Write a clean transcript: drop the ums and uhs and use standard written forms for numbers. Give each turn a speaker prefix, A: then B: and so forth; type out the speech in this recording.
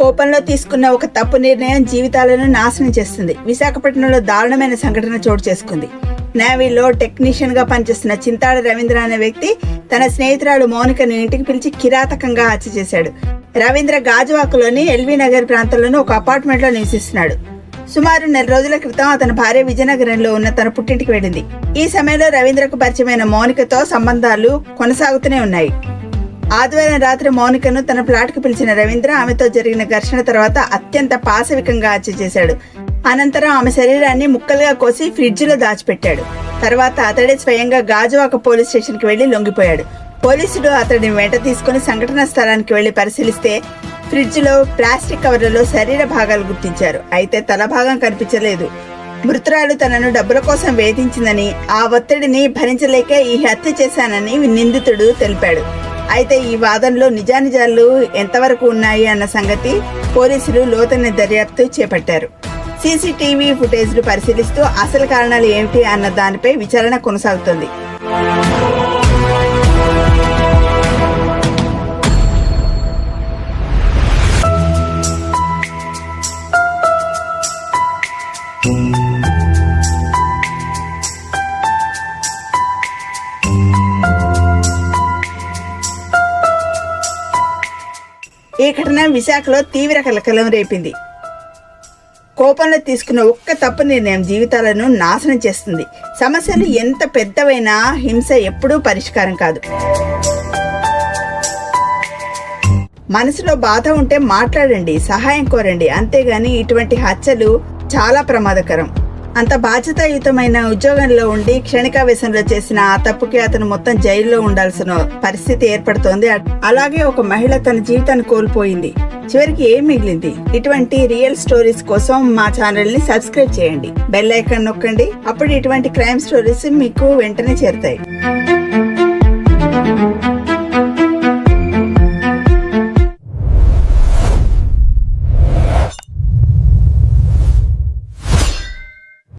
A: కోపంలో తీసుకున్న ఒక తప్పు నిర్ణయం జీవితాలను నాశనం చేస్తుంది. విశాఖపట్నంలో దారుణమైన సంఘటన చోటు చేసుకుంది. నేవీలో టెక్నీషియన్ గా పనిచేస్తున్న చింతాడ రవీంద్ర అనే వ్యక్తి తన స్నేహితురాలు మౌనికను ఇంటికి పిలిచి కిరాతకంగా హత్య చేశాడు. రవీంద్ర గాజువాకలోని ఎల్వి నగర్ ప్రాంతంలోని ఒక అపార్ట్మెంట్ లో నివసిస్తున్నాడు. సుమారు 4 రోజుల క్రితం అతని భార్య విజయనగరంలో ఉన్న తన పుట్టింటికి వెళ్ళింది. ఈ సమయంలో రవీంద్రకు పరిచయమైన మౌనికతో సంబంధాలు కొనసాగుతూనే ఉన్నాయి. ఆదివారం రాత్రి మౌనికను తన ఫ్లాట్ కు పిలిచిన రవీంద్ర ఆమెతో జరిగిన ఘర్షణ తర్వాత అత్యంత పాశవికంగా హత్య చేశాడు. అనంతరం ఆమె శరీరాన్ని ముక్కలుగా కోసి ఫ్రిడ్జ్ లో దాచిపెట్టాడు. తర్వాత అతడే స్వయంగా గాజువాక పోలీస్ స్టేషన్ కి వెళ్లి లొంగిపోయాడు. పోలీసులు అతడిని వెంట తీసుకుని సంఘటనా స్థలానికి వెళ్లి పరిశీలిస్తే ఫ్రిడ్జ్ లో ప్లాస్టిక్ కవర్లలో శరీర భాగాలు గుర్తించారు. అయితే తల భాగం కనిపించలేదు. మృతురాలు తనను డబ్బుల కోసం వేధించిందని, ఆ ఒత్తిడిని భరించలేక ఈ హత్య చేశానని నిందితుడు తెలిపాడు. అయితే ఈ వాదనలో నిజానిజాలు ఎంతవరకు ఉన్నాయి అన్న సంగతి పోలీసులు లోతైన దర్యాప్తు చేపట్టారు. సీసీటీవీ ఫుటేజ్లు పరిశీలిస్తూ అసలు కారణాలు ఏమిటి అన్న దానిపై విచారణ కొనసాగుతోంది. ఈ ఘటన విశాఖలో తీవ్ర కలకలం రేపింది. కోపంలో తీసుకున్న ఒక్క తప్పు నిర్ణయం జీవితాలను నాశనం చేస్తుంది. సమస్యలు ఎంత పెద్దవైనా హింస ఎప్పుడూ పరిష్కారం కాదు. మనసులో బాధ ఉంటే మాట్లాడండి, సహాయం కోరండి. అంతేగాని ఇటువంటి హత్యలు చాలా ప్రమాదకరం. అంత బాధ్యతాయుతమైన ఉద్యోగంలో ఉండి క్షణికావేశంలో చేసిన ఆ తప్పుకి అతను మొత్తం జైల్లో ఉండాల్సిన పరిస్థితి ఏర్పడుతోంది. అలాగే ఒక మహిళ తన జీవితాన్ని కోల్పోయింది. చివరికి ఏం మిగిలింది? ఇటువంటి రియల్ స్టోరీస్ కోసం మా ఛానల్ ని సబ్స్క్రైబ్ చేయండి, బెల్ ఐకాన్ నొక్కండి. అప్పుడు ఇటువంటి క్రైమ్ స్టోరీస్ మీకు వెంటనే చేరుతాయి.